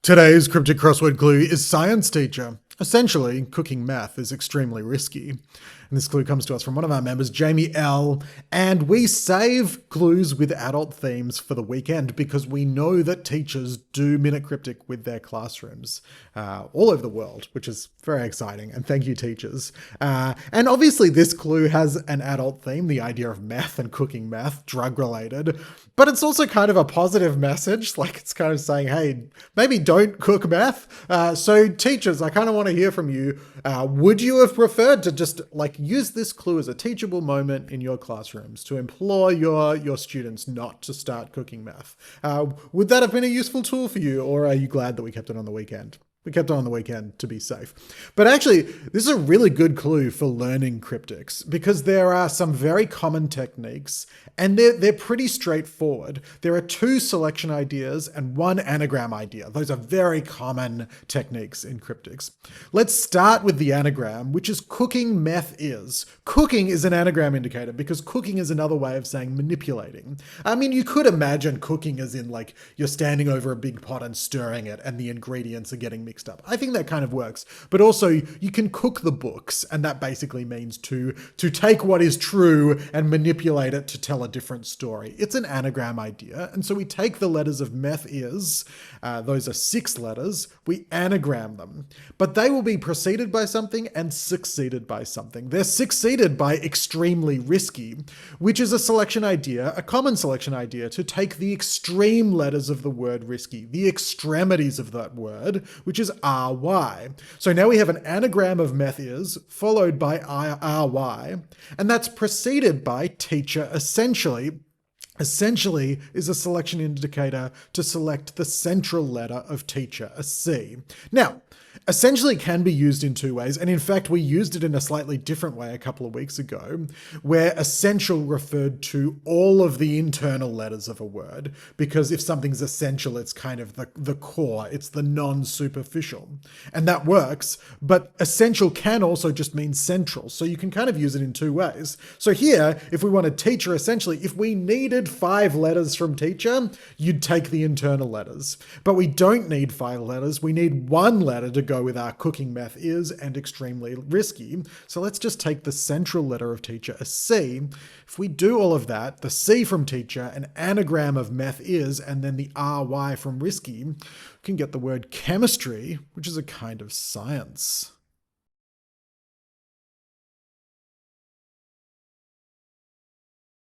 Today's cryptic crossword clue is science teacher. Essentially, cooking meth is extremely risky. And this clue comes to us from one of our members, Jamie L. And we save clues with adult themes for the weekend because we know that teachers do Minute Cryptic with their classrooms all over the world, which is very exciting. And thank you, teachers. And obviously, this clue has an adult theme, the idea of meth and cooking meth, drug related. But it's also kind of a positive message. Like it's kind of saying, hey, maybe don't cook meth. So teachers, I kind of want to hear from you. Would you have preferred to just like use this clue as a teachable moment in your classrooms to implore your students not to start cooking meth? Would that have been a useful tool for you, or are you glad that we kept it on the weekend? We kept it on the weekend to be safe. But actually, this is a really good clue for learning cryptics because there are some very common techniques and they're pretty straightforward. There are 2 selection ideas and 1 anagram idea. Those are very common techniques in cryptics. Let's start with the anagram, which is cooking meth is. Cooking is an anagram indicator because cooking is another way of saying manipulating. I mean, you could imagine cooking as in like you're standing over a big pot and stirring it and the ingredients are getting mixed up. I think that kind of works. But also you can cook the books, and that basically means to take what is true and manipulate it to tell a different story. It's an anagram idea. And so we take the letters of meth is, those are 6 letters, we anagram them. But they will be preceded by something and succeeded by something. They're succeeded by extremely risky, which is a selection idea, a common selection idea, to take the extreme letters of the word risky, the extremities of that word, which is RY. So now we have an anagram of meth is followed by RY, and that's preceded by teacher essentially. Essentially is a selection indicator to select the central letter of teacher, a C. Now, essentially can be used in 2 ways, and in fact we used it in a slightly different way a couple of weeks ago, where essential referred to all of the internal letters of a word, because if something's essential, it's kind of the core, it's the non-superficial. And that works, but essential can also just mean central, so you can kind of use it in 2 ways. So here, if we wanted teacher essentially, if we needed 5 letters from teacher, you'd take the internal letters. But we don't need 5 letters, we need 1 letter to go with our cooking meth is and extremely risky. So let's just take the central letter of teacher, a C. If we do all of that, the C from teacher, an anagram of meth is, and then the RY from risky, we can get the word chemistry, which is a kind of science.